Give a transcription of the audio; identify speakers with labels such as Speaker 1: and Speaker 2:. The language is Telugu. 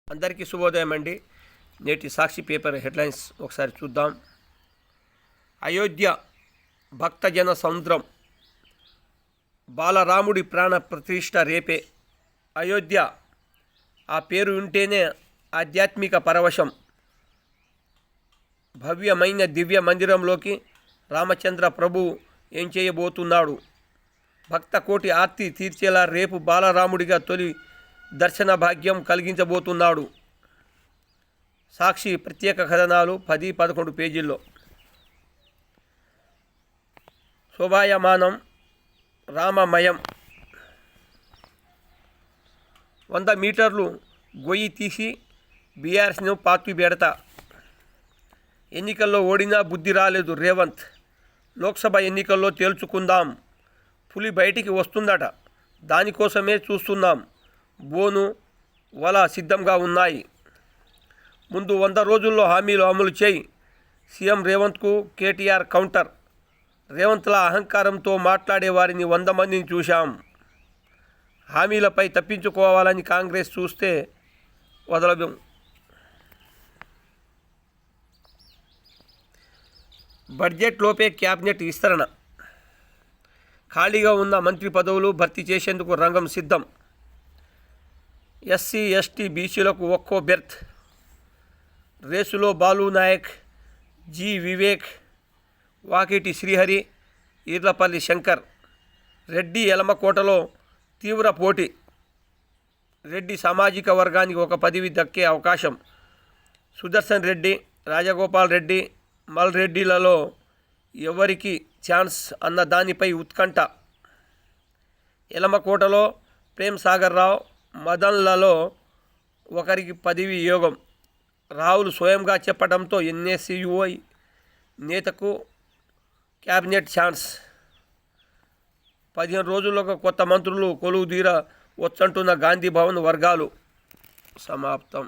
Speaker 1: అందరికీ శుభోదయం అండి. నేటి సాక్షి పేపర్ హెడ్లైన్స్ ఒకసారి చూద్దాం. అయోధ్య భక్తజన సముద్రం, బాలరాముడి ప్రాణ ప్రతిష్ఠ రేపే. అయోధ్య ఆ పేరు వింటేనే ఆధ్యాత్మిక పరవశం. భవ్యమైన దివ్య మందిరంలోకి రామచంద్ర ప్రభువు ఏం చేయబోతున్నాడు? భక్త కోటి ఆర్తి తీర్చేలా రేపు బాలరాముడిగా తొలి దర్శన భాగ్యం కలిగించబోతున్నాడు. సాక్షి ప్రత్యేక కథనాలు 10-11 పేజీల్లో. శోభాయమానం రామమయం. 100 మీటర్లు గొయ్యి తీసి బీఆర్ఎస్ను పార్టీ బెడత. ఎన్నికల్లో ఓడినా బుద్ధి రాలేదు రేవంత్. లోక్సభ ఎన్నికల్లో తేల్చుకుందాం. పులి బయటికి వస్తుందట, దానికోసమే చూస్తున్నాం. బోను వల సిద్ధంగా ఉన్నాయి. ముందు 100 రోజుల్లో హామీలు అమలు చేయి. సీఎం రేవంత్కు కేటీఆర్ కౌంటర్. రేవంత్ల అహంకారంతో మాట్లాడే వారిని 100 మందిని చూశాం. హామీలపై తప్పించుకోవాలని కాంగ్రెస్ చూస్తే వదలదు. బడ్జెట్లోపే క్యాబినెట్ విస్తరణ. ఖాళీగా ఉన్న మంత్రి పదవులు భర్తీ చేసేందుకు రంగం సిద్ధం. ఎస్సీ ఎస్టీ బీసీలకు ఒక్కో బెర్త్. రేసులో బాలు నాయక్, జి వివేక్, వాకిటి శ్రీహరి, ఈర్లపల్లి శంకర్. రెడ్డి ఎలమకోటలో తీవ్ర పోటీ. రెడ్డి సామాజిక వర్గానికి ఒక పదవి దక్కే అవకాశం. సుదర్శన్ రెడ్డి, రాజగోపాల్ రెడ్డి, మల్ రెడ్డిలలో ఎవరికి ఛాన్స్ అన్న దానిపై ఉత్కంఠ. ఎలమకోటలో ప్రేమ్ సాగర్ రావు, మదన్లలో ఒకరికి పదవి యోగం. రాహుల్ స్వయంగా చెప్పడంతో ఎన్ఎస్యుఐ నేతకు క్యాబినెట్ ఛాన్స్. 15 రోజుల్లోగా కొత్త మంత్రులు కొలువుదీర వచ్చంటున్న గాంధీ భవన్ వర్గాలు. సమాప్తం.